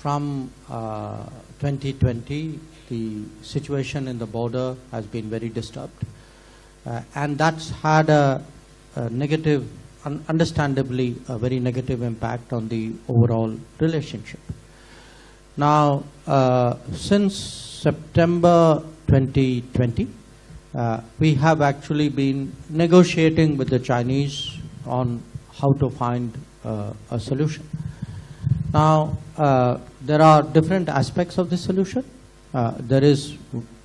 from 2020, the situation in the border has been very disturbed. And that's had a negative, understandably, a very negative impact on the overall relationship. Now, since September 2020, we have actually been negotiating with the Chinese on how to find a solution. Now, there are different aspects of the solution. There is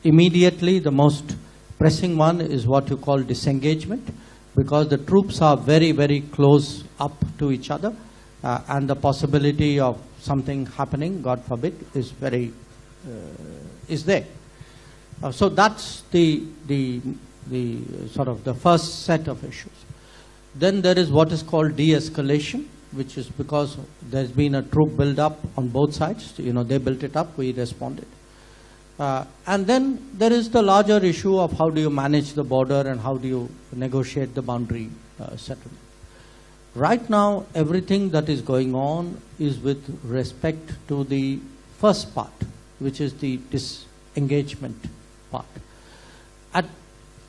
immediately the most pressing one is what you call disengagement, because the troops are very, very close up to each other, and the possibility of something happening, God forbid, is very is there. So that's the sort of the first set of issues. Then there is what is called de-escalation, which is because there's been a troop build-up on both sides. You know, they built it up, we responded. And then there is the larger issue of how do you manage the border and how do you negotiate the boundary settlement. Right now, everything that is going on is with respect to the first part, which is the disengagement part. At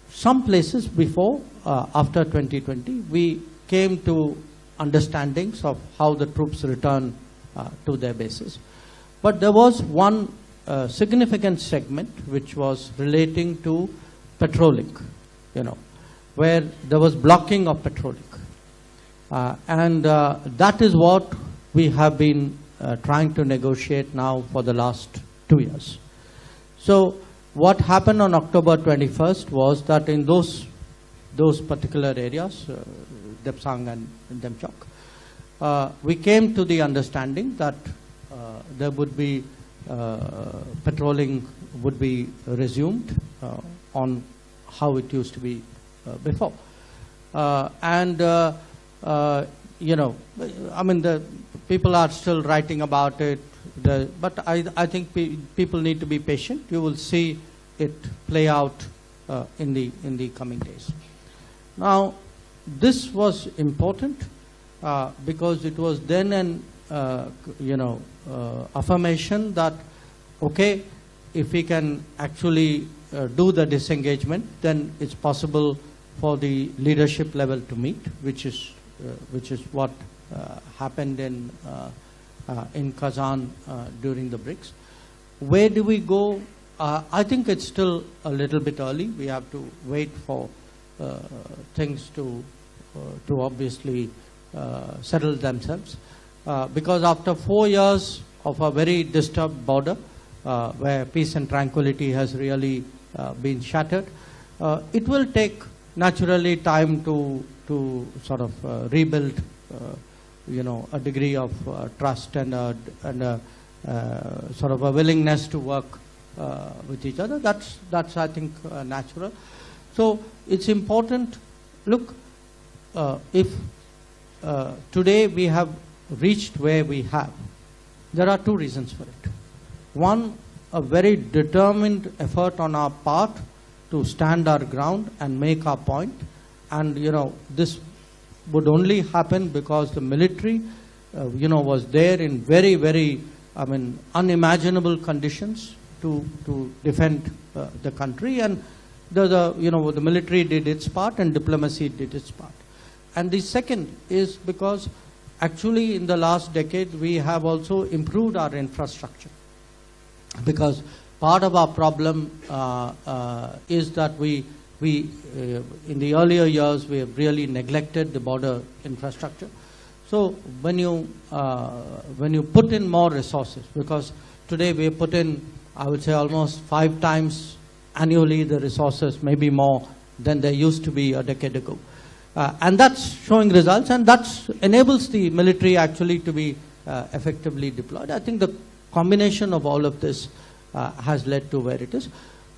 some places before, after 2020, we came to understandings of how the troops return to their bases. But there was one significant segment which was relating to patrolling, you know, where there was blocking of patrolling. And that is what we have been trying to negotiate now for the last 2 years. So what happened on October 21st was that in those particular areas, Depsang and Demchok, we came to the understanding that there would be patrolling would be resumed on how it used to be before. You know, I mean, the people are still writing about it, but I think people need to be patient. You will see it play out in the coming days. Now, this was important because it was then an affirmation that, okay, if we can actually do the disengagement, then it's possible for the leadership level to meet, which is what happened in Kazan during the BRICS. Where do we go? I think it's still a little bit early. We have to wait for things to obviously settle themselves. Because after 4 years of a very disturbed border, where peace and tranquility has really been shattered, it will take naturally time to sort of rebuild, a degree of trust and a sort of a willingness to work with each other. That's I think natural. So it's important. Look, if today we have reached where we have, there are two reasons for it. One, a very determined effort on our part to stand our ground and make our point. And, this would only happen because the military, was there in very, very, unimaginable conditions to defend the country. And the military did its part and diplomacy did its part. And the second is because actually in the last decade we have also improved our infrastructure. Because part of our problem is that we in the earlier years we have really neglected the border infrastructure. So when you put in more resources, because today we put in, I would say, almost 5 times annually the resources, maybe more than there used to be a decade ago. And that's showing results, and that enables the military actually to be effectively deployed. I think the combination of all of this has led to where it is.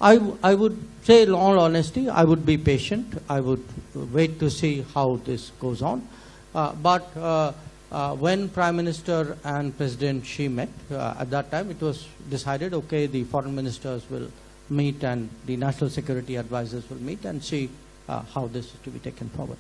I would say, in all honesty, I would be patient. I would wait to see how this goes on. But when Prime Minister and President Xi met, at that time it was decided, okay, the foreign ministers will meet and the national security advisors will meet and see how this is to be taken forward.